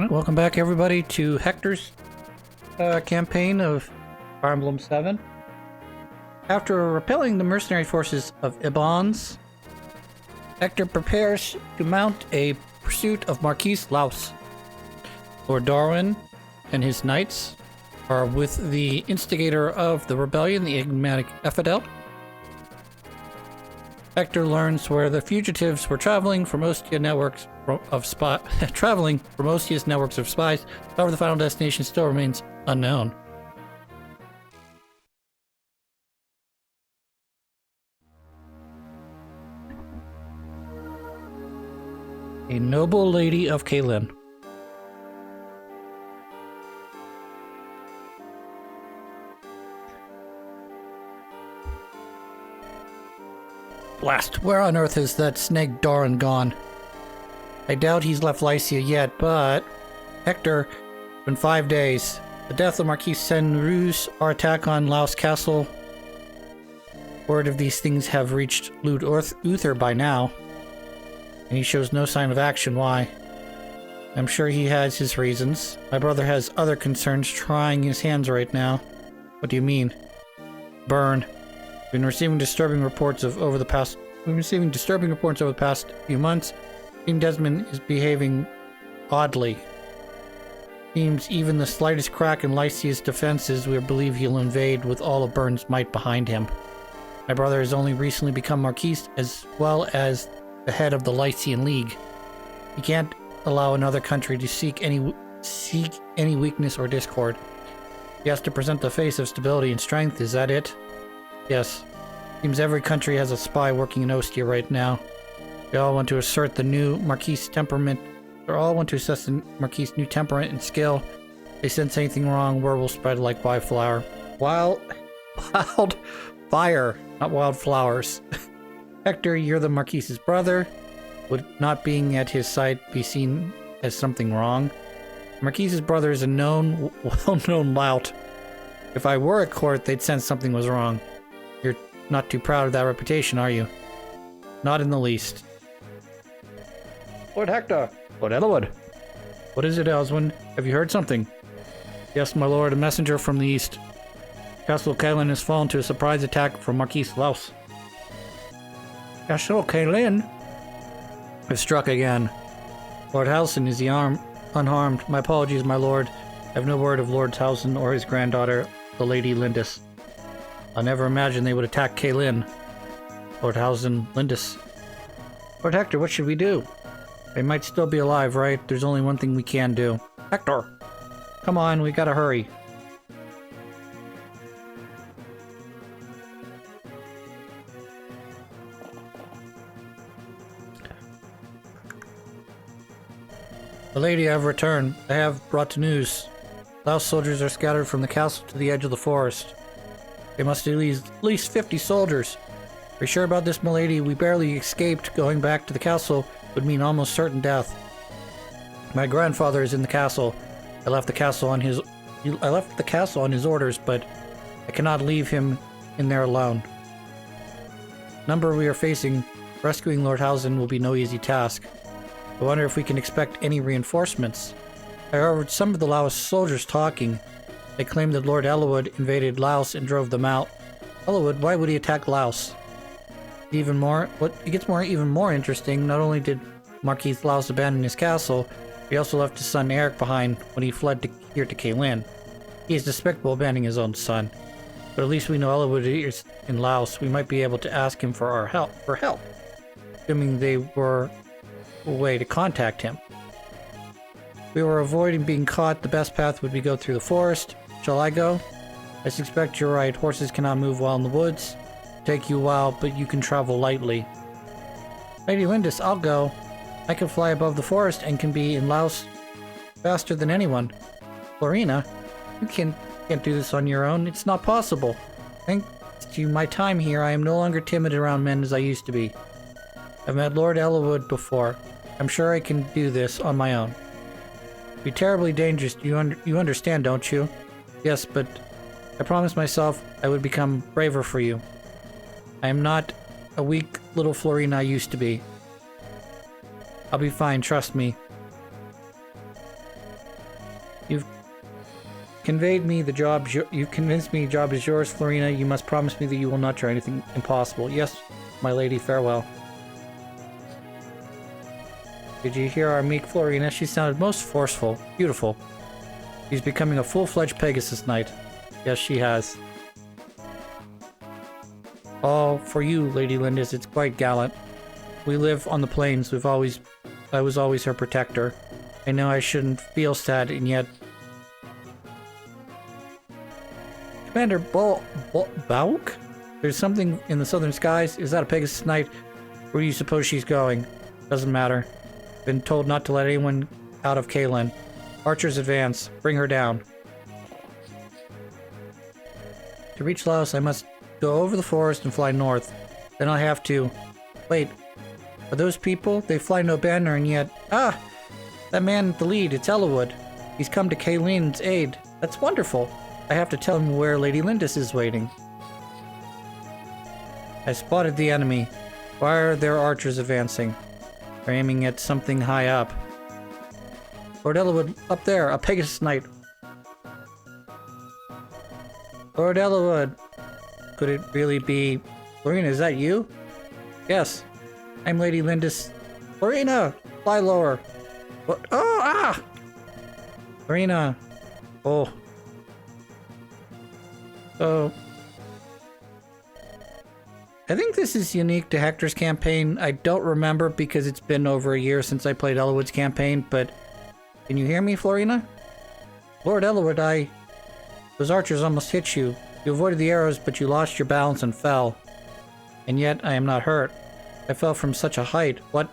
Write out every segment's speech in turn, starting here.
Alright, welcome back everybody to Hector's campaign of Fire Emblem 7. After repelling the mercenary forces of Ibans, Hector prepares to mount a pursuit of Marquis Laus. Lord Darwin and his knights are with the instigator of the rebellion, the enigmatic Ephidel. Hector learns where the fugitives were traveling from Ostia networks of spies. However, the final destination still remains unknown. A noble lady of Kaelin. Blast, where on earth is that snake Darwin gone? I doubt he's left Lycia yet, but... Hector, it's been 5 days. The death of Marquis Senruz, our attack on Laos Castle. Word of these things have reached Lord Uther by now. And he shows no sign of action. Why? I'm sure he has his reasons. My brother has other concerns trying his hands right now. What do you mean? Burn. We've been receiving disturbing reports over the past few months. King Desmond is behaving oddly. Seems even the slightest crack in Lycia's defenses, we believe he'll invade with all of Burn's might behind him. My brother has only recently become Marquis, as well as the head of the Lycian League. He can't allow another country to seek any weakness or discord. He has to present the face of stability and strength. Is that it? Yes. Seems every country has a spy working in Ostia right now. They all want to assert the new Marquis temperament. They all want to assess the Marquis' new temperament and skill. If they sense anything wrong, word will spread like wildfire. Wildfire, not wildflowers. Hector, you're the Marquis' brother. Would not being at his side be seen as something wrong? Marquis' brother is a well-known lout. If I were at court, they'd sense something was wrong. You're not too proud of that reputation, are you? Not in the least. Lord Hector! Lord Elwood! What is it, Elswin? Have you heard something? Yes, my lord, a messenger from the east. Castle Kaelin has fallen to a surprise attack from Marquis Laus. Castle Kaelin? I've struck again. Lord Halson, is he unharmed? My apologies, my lord. I have no word of Lord Halson or his granddaughter, the Lady Lindis. I never imagined they would attack Kaelin. Lord Halson, Lindis. Lord Hector, what should we do? They might still be alive, right? There's only one thing we can do. Hector! Come on, we gotta hurry. The lady, I have returned. I have brought news. Laos soldiers are scattered from the castle to the edge of the forest. They must be at least 50 soldiers. Are you sure about this, milady? We barely escaped. Going back to the castle would mean almost certain death. My grandfather is in the castle. I left the castle on his orders, but I cannot leave him in there alone. Number we are facing, rescuing Lord Hausen will be no easy task. I wonder if we can expect any reinforcements. I heard some of the Laos soldiers talking. They claim that Lord Elwood invaded Laos and drove them out. Elwood, why would he attack Laos? It gets even more interesting. Not only did Marquis Laos abandon his castle, he also left his son Eric behind when he fled here to Kaelin. He is despicable, abandoning his own son. But at least we know Elwood is in Laos. We might be able to ask him for help. Assuming they were a way to contact him. If we were avoiding being caught, the best path would be go through the forest. Shall I go? I suspect you're right. Horses cannot move while in the woods. Take you a while, but you can travel lightly. Lady Lindis, I'll go. I can fly above the forest and can be in Laos faster than anyone. Florina, you can't do this on your own. It's not possible. Thanks to my time here, I am no longer timid around men as I used to be. I've met Lord Elwood before. I'm sure I can do this on my own. It'd be terribly dangerous. You understand, don't you? Yes, but I promised myself I would become braver for you. I am not a weak little Florina I used to be. I'll be fine, trust me. conveyed me the job. You've convinced me the job is yours, Florina. You must promise me that you will not try anything impossible. Yes, my lady, farewell. Did you hear our meek Florina? She sounded most forceful. Beautiful. She's becoming a full-fledged Pegasus Knight. Yes, she has. Oh, for you, Lady Lindis, it's quite gallant. We live on the plains. I was always her protector. I know I shouldn't feel sad, and yet... Commander Bauk? There's something in the southern skies. Is that a Pegasus Knight? Where do you suppose she's going? Doesn't matter. Been told not to let anyone out of Kaelin. Archers advance. Bring her down. To reach Laos, I must go over the forest and fly north. Then I'll have to... Wait. Are those people? They fly no banner and yet... Ah! That man at the lead, it's Eliwood. He's come to Kaelin's aid. That's wonderful. I have to tell him where Lady Lindis is waiting. I spotted the enemy. Why are their archers advancing? They're aiming at something high up. Lord Eliwood, up there, a Pegasus Knight. Lord Eliwood. Could it really be... Florina, is that you? Yes. I'm Lady Lindis. Florina! Fly lower. What? Oh, ah! Florina. Oh. So... I think this is unique to Hector's campaign. I don't remember because it's been over a year since I played Eliwood's campaign, but... Can you hear me, Florina? Lord Eliwood, Those archers almost hit you. You avoided the arrows, but you lost your balance and fell. And yet, I am not hurt. I fell from such a height. What?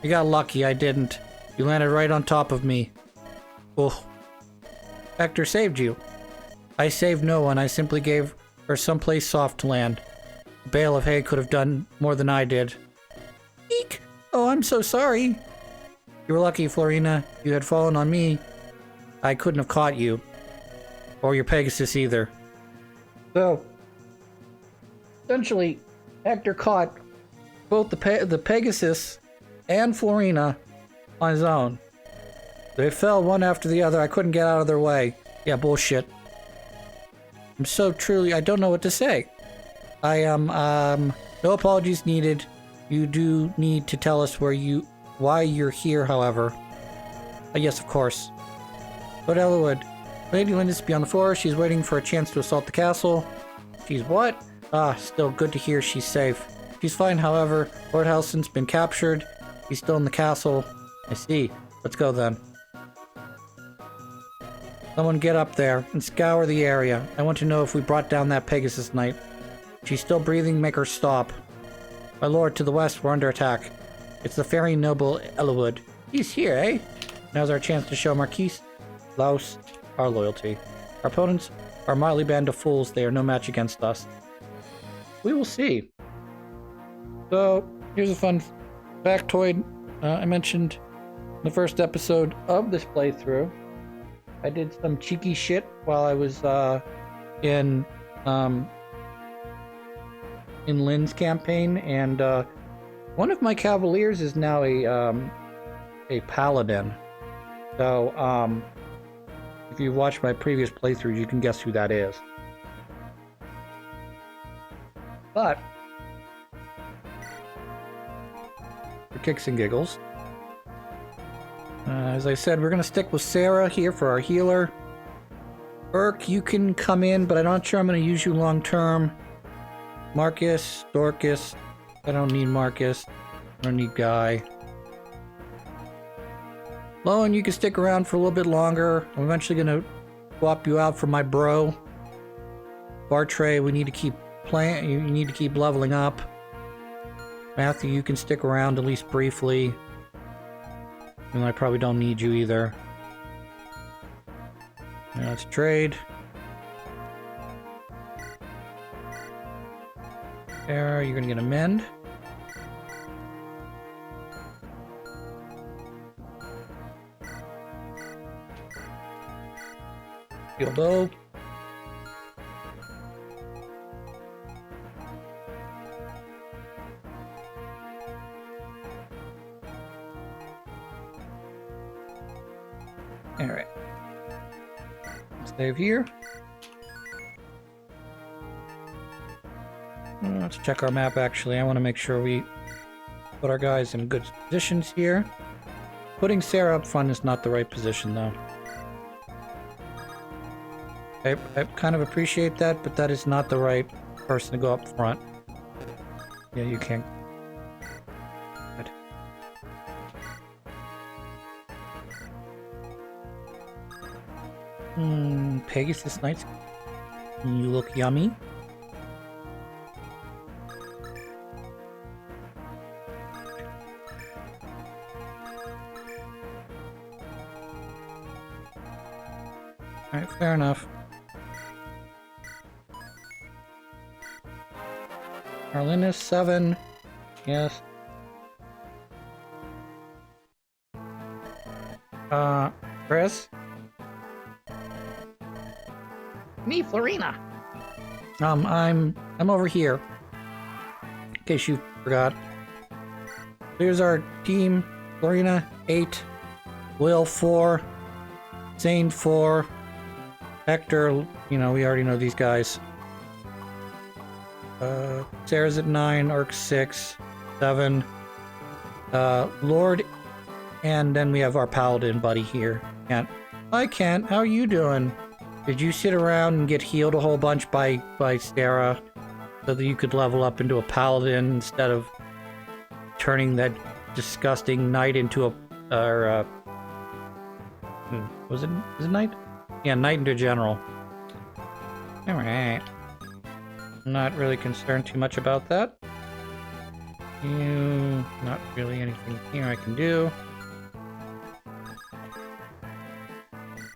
You got lucky, I didn't. You landed right on top of me. Oh. Hector saved you. I saved no one. I simply gave her someplace soft to land. A bale of hay could have done more than I did. Eek! Oh, I'm so sorry. You were lucky, Florina. You had fallen on me. I couldn't have caught you. Or your Pegasus either. So, essentially, Hector caught both the Pegasus and Florina on his own. They fell one after the other. I couldn't get out of their way. Yeah, bullshit. I'm so truly... I don't know what to say. I am, no apologies needed. You do need to tell us why you're here, however. Yes, of course. Lord Eliwood, Lady Lindis beyond the forest. She's waiting for a chance to assault the castle. She's what? Ah, still good to hear she's safe. She's fine, however. Lord Helson's been captured. He's still in the castle. I see. Let's go then. Someone get up there and scour the area. I want to know if we brought down that Pegasus Knight. She's still breathing, make her stop. My lord, to the west, we're under attack. It's the fairy noble Eliwood. He's here, eh? Now's our chance to show Marquis Laos our loyalty. Our opponents are a motley band of fools. They are no match against us. We will see. So, here's a fun factoid I mentioned in the first episode of this playthrough. I did some cheeky shit while I was in Lynn's campaign, and one of my cavaliers is now a paladin. So, if you've watched my previous playthroughs, you can guess who that is. But for kicks and giggles, as I said, we're gonna stick with Sarah here for our healer. Burke, you can come in, but I'm not sure I'm gonna use you long term. Marcus, Dorcas, I don't need Marcus. I don't need Guy. Lowen, you can stick around for a little bit longer. I'm eventually gonna swap you out for my bro. Bartray, we need to keep playing. You need to keep leveling up. Matthew, you can stick around at least briefly. And I probably don't need you either. Now let's trade. There, you're gonna get a mend. Heal bow. Alright. Save here. Let's check our map, actually. I want to make sure we put our guys in good positions here. Putting Sarah up front is not the right position, though. I kind of appreciate that, but that is not the right person to go up front. Yeah, you can't. Good. Pegasus Knights. You look yummy. Alright, fair enough. Arlinus 7. Yes. Chris? Me, Florina. I'm over here. In case you forgot. Here's our team. Florina 8. Will 4. Zane 4. Hector, you know, we already know these guys. Sarah's at 9, Arc 6, 7. Lord, and then we have our paladin buddy here. Kent. Hi Kent, how are you doing? Did you sit around and get healed a whole bunch by Sarah so that you could level up into a paladin instead of turning that disgusting knight into a was it knight? Yeah, knight into general. Alright. I'm not really concerned too much about that. Not really anything here I can do.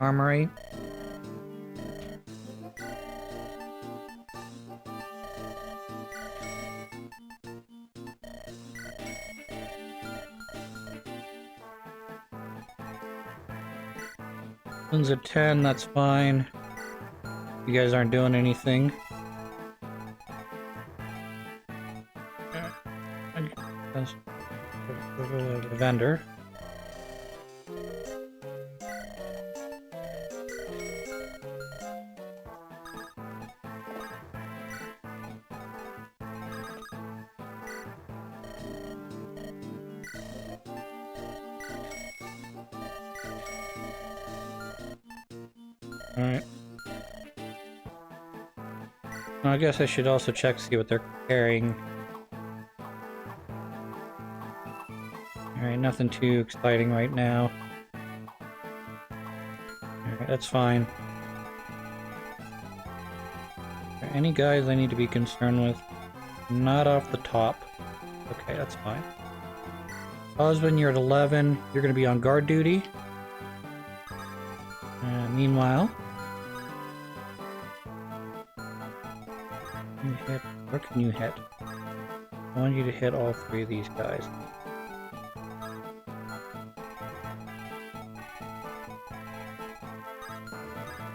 Armory. One's at 10, that's fine. You guys aren't doing anything. The vendor. Alright. Well, I guess I should also check to see what they're carrying. Alright, nothing too exciting right now. Alright, that's fine. Are there any guys I need to be concerned with? Not off the top. Okay, that's fine. Husband, you're at 11. You're going to be on guard duty. Meanwhile... you hit... where can you hit? I want you to hit all 3 of these guys.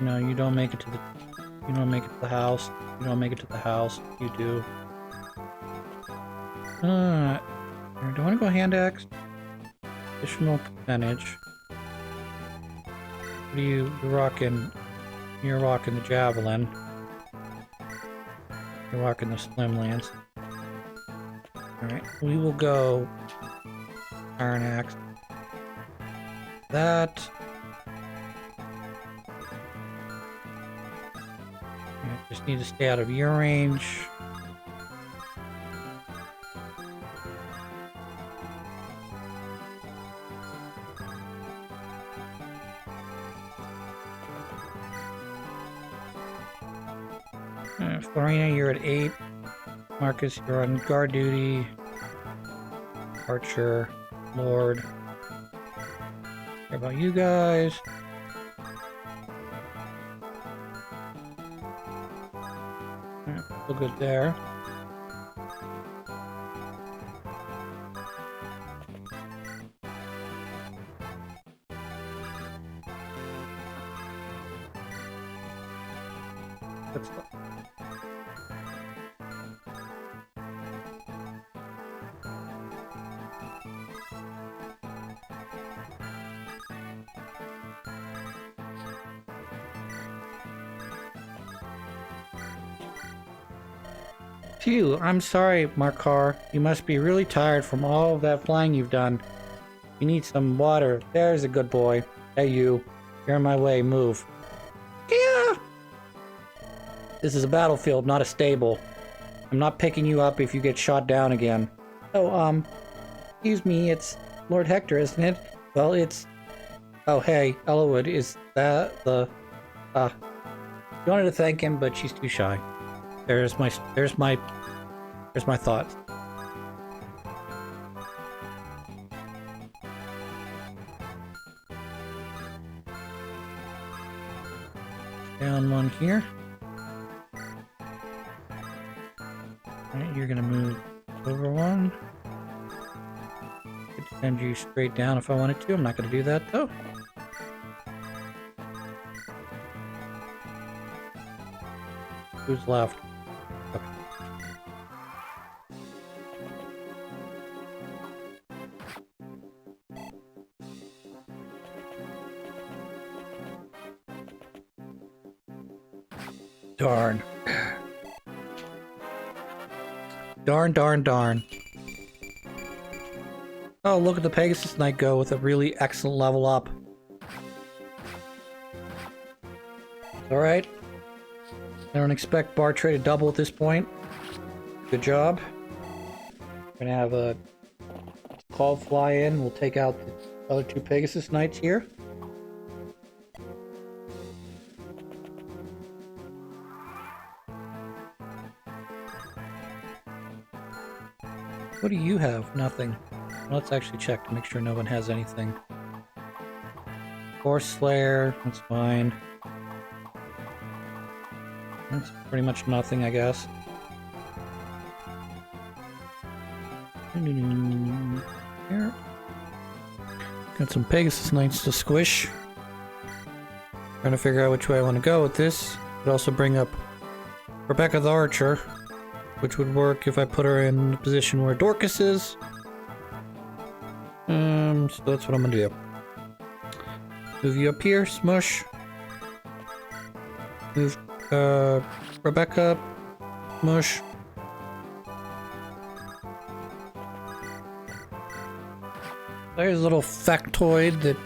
No, you don't make it to the... you don't make it to the house. You don't make it to the house. You do. Do I want to go hand axe? Additional percentage. What are you... you're rocking the javelin. You're rocking the slim lance. Alright, we will go iron axe. That... I just need to stay out of your range. Florina, you're at 8. Marcus, you're on guard duty. Archer, Lord. How about you guys? Feel good there. That's Phew, I'm sorry, Markar. You must be really tired from all of that flying you've done. You need some water. There's a good boy. Hey, you. You're in my way. Move. Yeah! This is a battlefield, not a stable. I'm not picking you up if you get shot down again. Oh, excuse me, it's Lord Hector, isn't it? Well, it's... Oh, hey, Elwood, is that the... You wanted to thank him, but she's too shy. There's my thoughts. Down one here. Alright, you're gonna move over one. Could send you straight down if I wanted to. I'm not gonna do that though. Who's left? Okay. Darn. Darn. Oh, look at the Pegasus Knight go with a really excellent level up. Alright. I don't expect bar trade to double at this point. Good job. We're gonna have a call fly in. We'll take out the other two Pegasus Knights here. What do you have? Nothing. Let's actually check to make sure no one has anything. Force Slayer, that's fine. That's pretty much nothing, I guess. Here. Got some Pegasus Knights to squish. Trying to figure out which way I want to go with this. Could also bring up Rebecca the Archer, which would work if I put her in the position where Dorcas is. So that's what I'm gonna do. Move you up here, smush. Move Rebecca up, smush. There's a little factoid that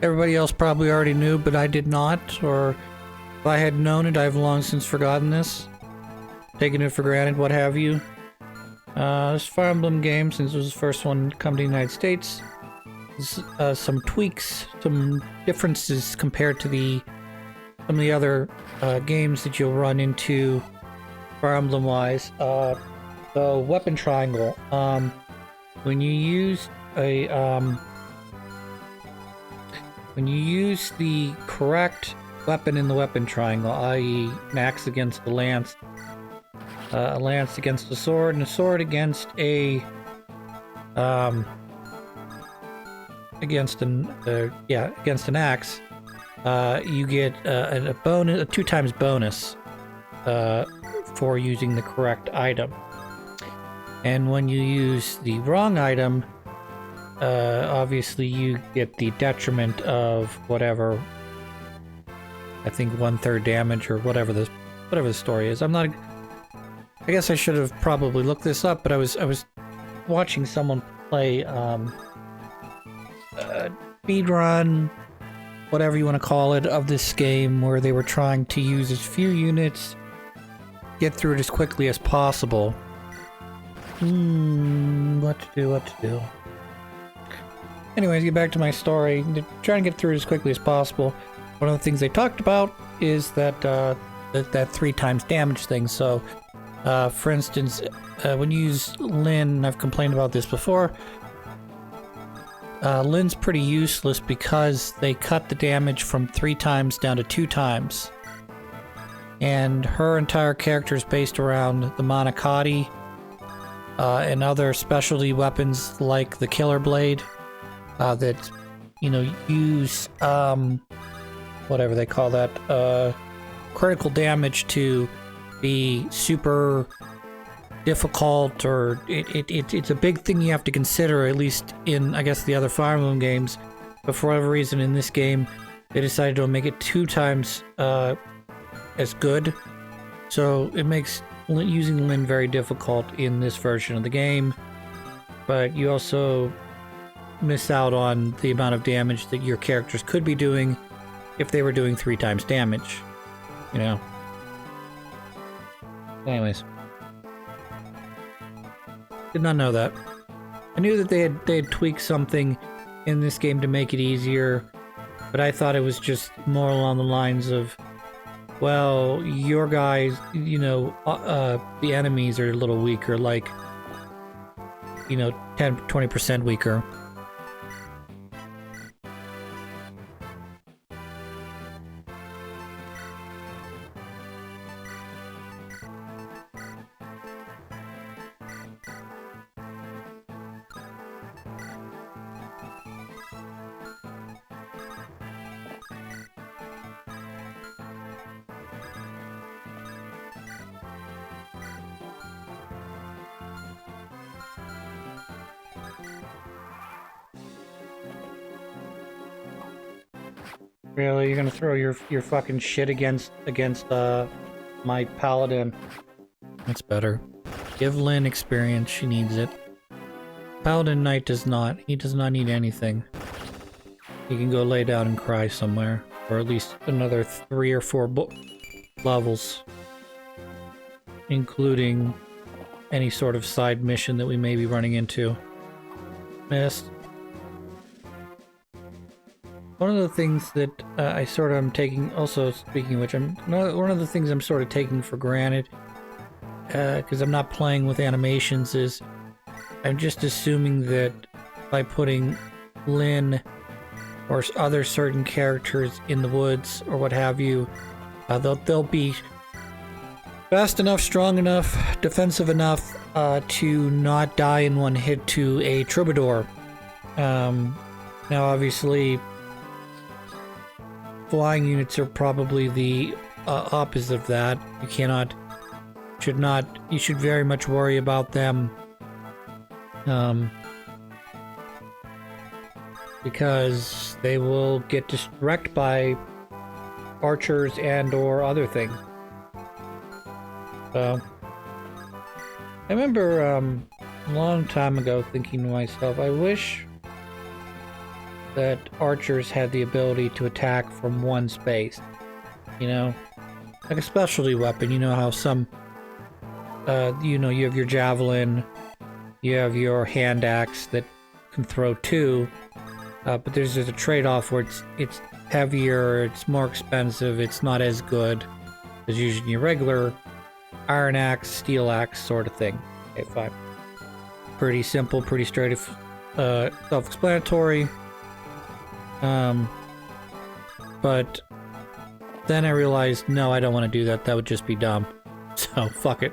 everybody else probably already knew, but I did not, or if I had known it, I've long since forgotten this. Taking it for granted, what have you. This Fire Emblem game, since it was the first one to come to the United States, some tweaks, some differences compared to some of the other games that you'll run into Fire Emblem wise. The weapon triangle. When you use the correct weapon in the weapon triangle, i.e. an axe against the lance, a lance against a sword, and a sword against an axe, you get a bonus, a 2x bonus for using the correct item. And when you use the wrong item, obviously you get the detriment of whatever. I think 1/3 damage or whatever the story is. I guess I should have probably looked this up, but I was watching someone play speedrun, whatever you want to call it, of this game where they were trying to use as few units, get through it as quickly as possible. What to do? Anyways, get back to my story. They're trying to get through it as quickly as possible. One of the things they talked about is that that 3x damage thing. So, for instance, when you use Lyn, I've complained about this before, Lyn's pretty useless because they cut the damage from 3x down to 2x. And her entire character is based around the Monocotti and other specialty weapons like the Killer Blade that, use, whatever they call that, critical damage to be super difficult, or it's a big thing you have to consider, at least in, I guess, the other Fire Emblem games. But for whatever reason, in this game, they decided to make it 2x as good. So it makes using Lyn very difficult in this version of the game, but you also miss out on the amount of damage that your characters could be doing if they were doing 3 times damage, you know? Anyways. Did not know that. I knew that they had tweaked something in this game to make it easier, but I thought it was just more along the lines of, well, your guys, you know, the enemies are a little weaker, like, you know, 10-20% weaker. Really, you're gonna throw your fucking shit against my paladin? That's better. Give Lyn experience. She needs it. Paladin Knight does not. He does not need anything. He can go lay down and cry somewhere, or at least another 3 or 4 levels, including any sort of side mission that we may be running into. Missed. One of the things that I sort of am taking, also speaking of which, one of the things I'm sort of taking for granted, because I'm not playing with animations, is I'm just assuming that by putting Lyn or other certain characters in the woods or what have you, they'll be fast enough, strong enough, defensive enough to not die in one hit to a troubadour. Now, obviously, flying units are probably the opposite of that. You should very much worry about them. Because they will get distracted by archers and or other things. So, I remember a long time ago thinking to myself, I wish that archers had the ability to attack from one space, you know, like a specialty weapon. You know how some, you know, you have your javelin, you have your hand axe that can throw 2, but there's a trade-off where it's heavier, it's more expensive, it's not as good as using your regular iron axe, steel axe sort of thing. Okay, fine. Pretty simple, pretty straight, self-explanatory. But then I realized, no, I don't want to do that. That would just be dumb. So, fuck it.